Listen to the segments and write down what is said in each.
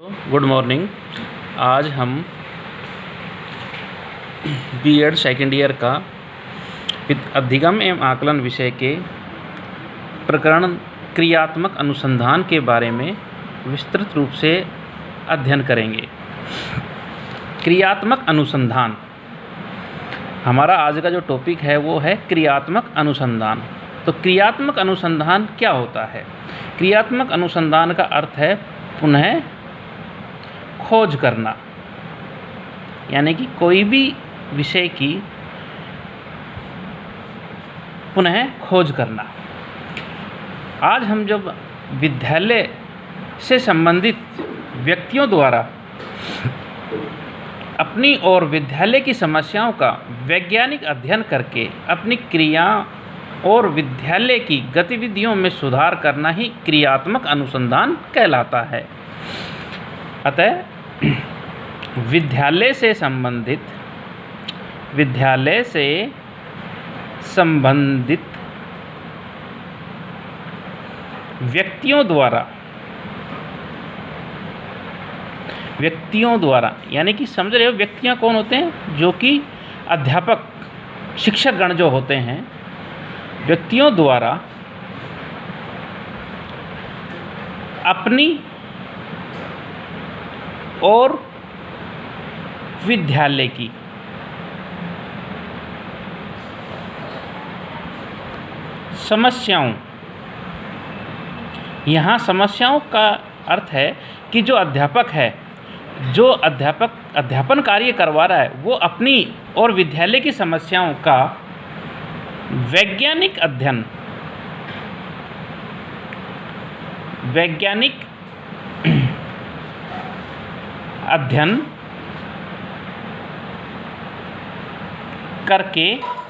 Good morning. आज हम BEd second year का अधिगम एवं आकलन विषय के प्रकरण क्रियात्मक अनुसंधान के बारे में विस्तृत रूप से अध्ययन करेंगे। क्रियात्मक अनुसंधान हमारा आज का जो टॉपिक है वो है क्रियात्मक अनुसंधान। तो क्रियात्मक अनुसंधान क्या होता है? क्रियात्मक अनुसंधान का अर्थ है पुनः खोज करना, यानी कि कोई भी विषय की पुनः खोज करना। आज हम जब विद्यालय से संबंधित व्यक्तियों द्वारा अपनी और विद्यालय की समस्याओं का वैज्ञानिक अध्ययन करके अपनी क्रियाओं और विद्यालय की गतिविधियों में सुधार करना ही क्रियात्मक अनुसंधान कहलाता है। अतः विद्यालय से संबंधित व्यक्तियों द्वारा यानी कि समझ रहे हो, व्यक्तियाँ कौन होते हैं? जो कि अध्यापक शिक्षक गण जो होते हैं, व्यक्तियों द्वारा अपनी और विद्यालय की समस्याओं, यहाँ समस्याओं का अर्थ है कि जो अध्यापक है, जो अध्यापन कार्य करवा रहा है, वो अपनी और विद्यालय की समस्याओं का वैज्ञानिक अध्ययन करके अपनी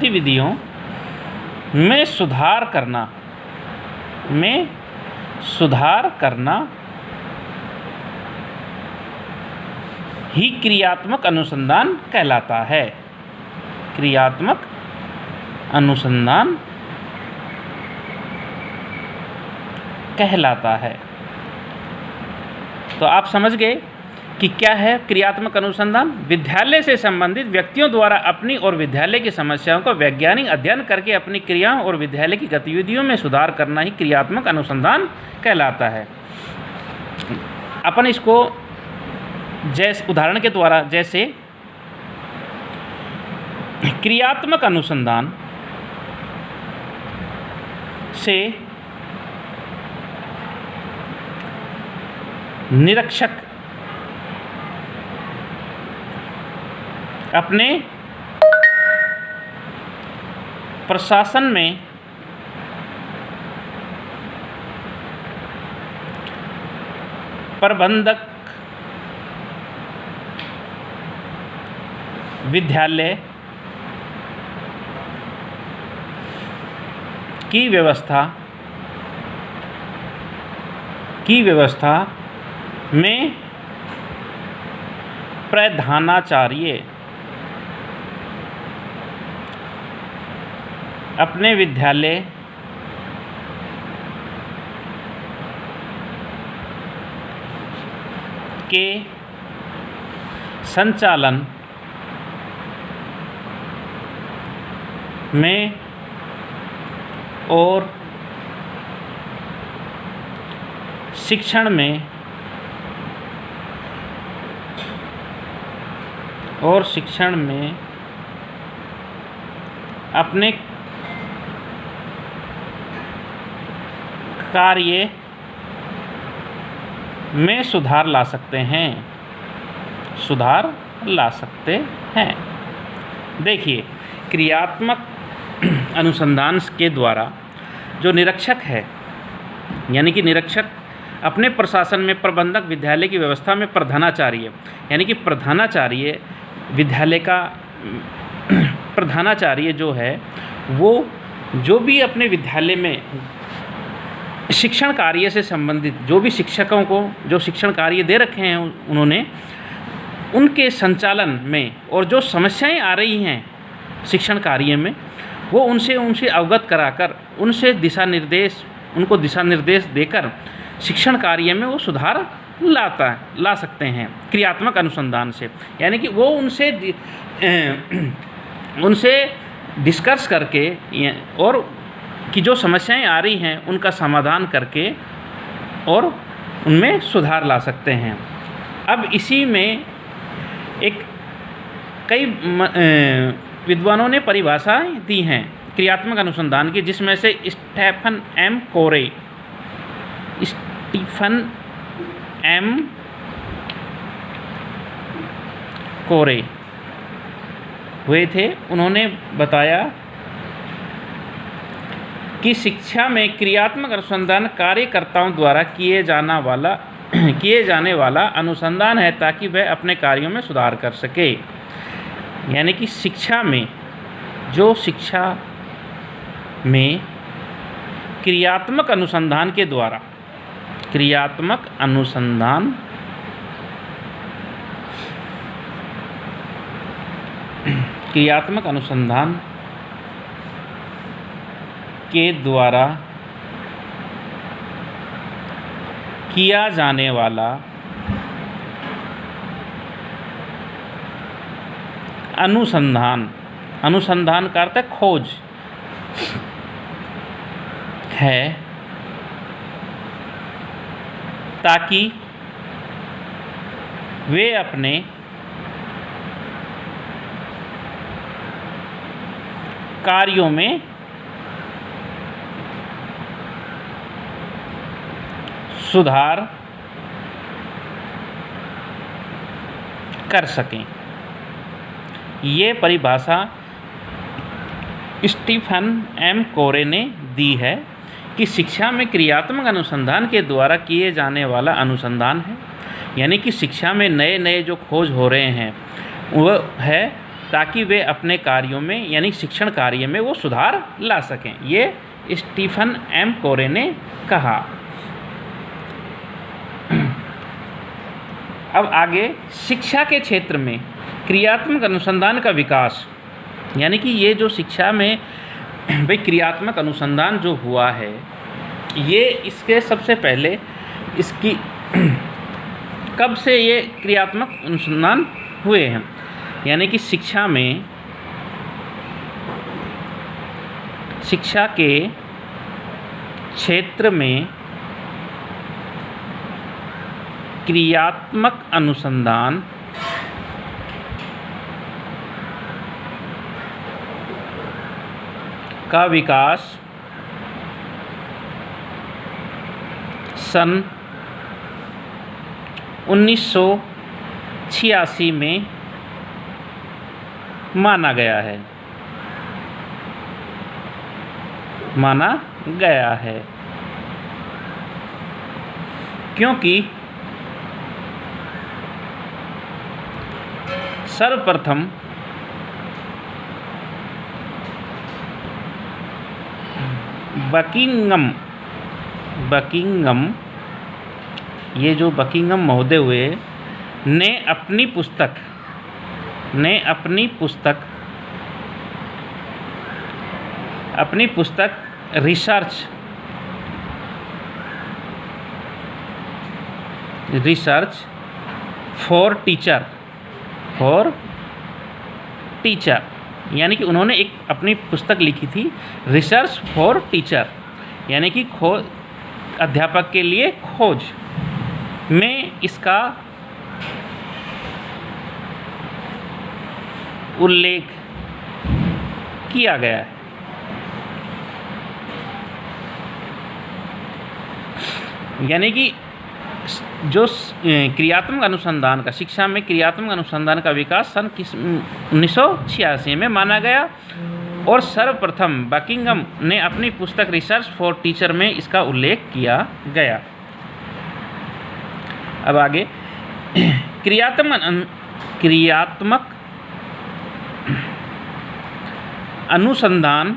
क्रियाओं और विद्यालय की गतिविधियों में सुधार करना ही क्रियात्मक अनुसंधान कहलाता है। क्रियात्मक अनुसंधान कहलाता है। तो आप समझ गए कि क्या है क्रियात्मक अनुसंधान? विद्यालय से संबंधित व्यक्तियों द्वारा अपनी और विद्यालय की समस्याओं का वैज्ञानिक अध्ययन करके अपनी क्रियाओं और विद्यालय की गतिविधियों में सुधार करना ही क्रियात्मक अनुसंधान कहलाता है। अपन इसको जैसे उदाहरण के द्वारा, जैसे क्रियात्मक अनुसंधान से निरीक्षक अपने प्रशासन में प्रबंधक, विद्यालय की व्यवस्था में प्रधानाचार्य अपने विद्यालय के संचालन में और शिक्षण में अपने कार्य में सुधार ला सकते हैं। देखिए, क्रियात्मक अनुसंधान के द्वारा जो निरीक्षक है, यानी कि निरीक्षक अपने प्रशासन में प्रबंधक, विद्यालय की व्यवस्था में प्रधानाचार्य, यानी कि प्रधानाचार्य विद्यालय का प्रधानाचार्य जो है वो जो भी अपने विद्यालय में शिक्षण कार्य से संबंधित जो भी शिक्षकों को जो शिक्षण कार्य दे रखे हैं उन्होंने, उनके संचालन में और जो समस्याएं आ रही हैं शिक्षण कार्य में, वो उनसे अवगत कराकर उनको दिशा निर्देश देकर शिक्षण कार्य में वो सुधार ला सकते हैं क्रियात्मक अनुसंधान से। यानी कि वो उनसे डिस्कस करके और कि जो समस्याएं आ रही हैं उनका समाधान करके और उनमें सुधार ला सकते हैं। अब इसी में कई विद्वानों ने परिभाषाएं दी हैं क्रियात्मक अनुसंधान की, जिसमें से स्टीफन एम कोरे हुए थे। उन्होंने बताया कि शिक्षा में क्रियात्मक अनुसंधान कार्यकर्ताओं द्वारा किए जाने वाला अनुसंधान है ताकि वह अपने कार्यों में सुधार कर सके। यानी कि शिक्षा में क्रियात्मक अनुसंधान के द्वारा किया जाने वाला अनुसंधान का अर्थ खोज है, ताकि वे अपने कार्यों में सुधार कर सकें। ये परिभाषा स्टीफन एम कोरे ने दी है कि शिक्षा में क्रियात्मक अनुसंधान के द्वारा किए जाने वाला अनुसंधान है। यानी कि शिक्षा में नए नए जो खोज हो रहे हैं वो है ताकि वे अपने कार्यों में यानी शिक्षण कार्य में वो सुधार ला सकें। ये स्टीफन एम कोरे ने कहा। अब आगे शिक्षा के क्षेत्र में क्रियात्मक अनुसंधान का विकास, यानी कि ये जो शिक्षा में भाई क्रियात्मक अनुसंधान जो हुआ है, ये इसके सबसे पहले इसकी कब से ये क्रियात्मक अनुसंधान हुए हैं। यानी कि शिक्षा के क्षेत्र में क्रियात्मक अनुसंधान का विकास सन 1986 में माना गया है क्योंकि सर्वप्रथम बकिंघम ये जो बकिंघम महोदय हुए ने अपनी पुस्तक रिसर्च फॉर टीचर यानी कि उन्होंने एक अपनी पुस्तक लिखी थी रिसर्च फॉर टीचर, यानी कि अध्यापक के लिए खोज में इसका उल्लेख किया गया है। यानी कि जो क्रियात्मक अनुसंधान का शिक्षा में क्रियात्मक अनुसंधान का विकास सन 1986 में माना गया और सर्वप्रथम बकिंघम ने अपनी पुस्तक रिसर्च फॉर टीचर में इसका उल्लेख किया गया। अब आगे क्रियात्मक अनुसंधान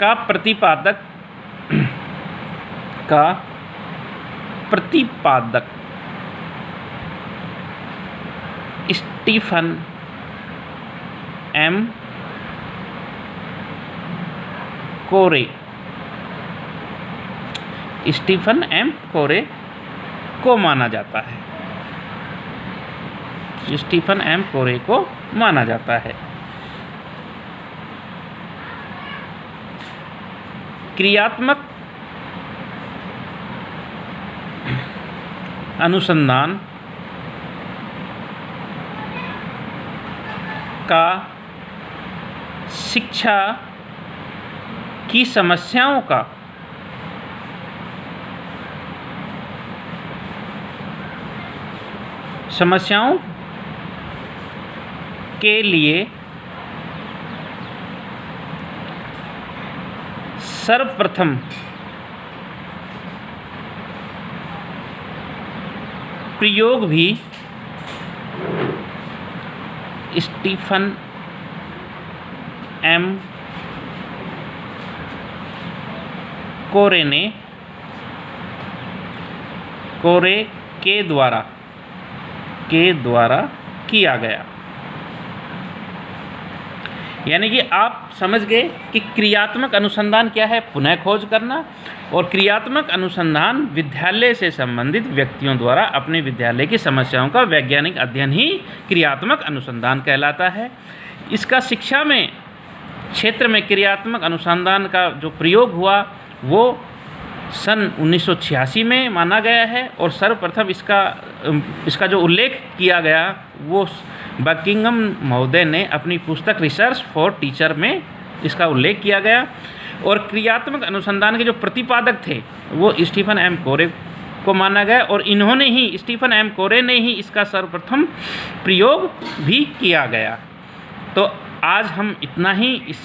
का प्रतिपादक स्टीफन एम कोरे को माना जाता है। स्टीफन एम कोरे को माना जाता है। क्रियात्मक अनुसंधान का शिक्षा की समस्याओं के लिए सर्वप्रथम प्रयोग भी स्टीफन एम कोरे के द्वारा किया गया। यानी कि आप समझ गए कि क्रियात्मक अनुसंधान क्या है, पुनः खोज करना, और क्रियात्मक अनुसंधान विद्यालय से संबंधित व्यक्तियों द्वारा अपने विद्यालय की समस्याओं का वैज्ञानिक अध्ययन ही क्रियात्मक अनुसंधान कहलाता है। इसका शिक्षा में क्षेत्र में क्रियात्मक अनुसंधान का जो प्रयोग हुआ वो सन 1986 में माना गया है, और सर्वप्रथम इसका जो उल्लेख किया गया वो बकिंघम महोदय ने अपनी पुस्तक रिसर्च फॉर टीचर में इसका उल्लेख किया गया। और क्रियात्मक अनुसंधान के जो प्रतिपादक थे वो स्टीफन एम कोरे को माना गया, और स्टीफन एम कोरे ने ही इसका सर्वप्रथम प्रयोग भी किया गया। तो आज हम इतना ही इस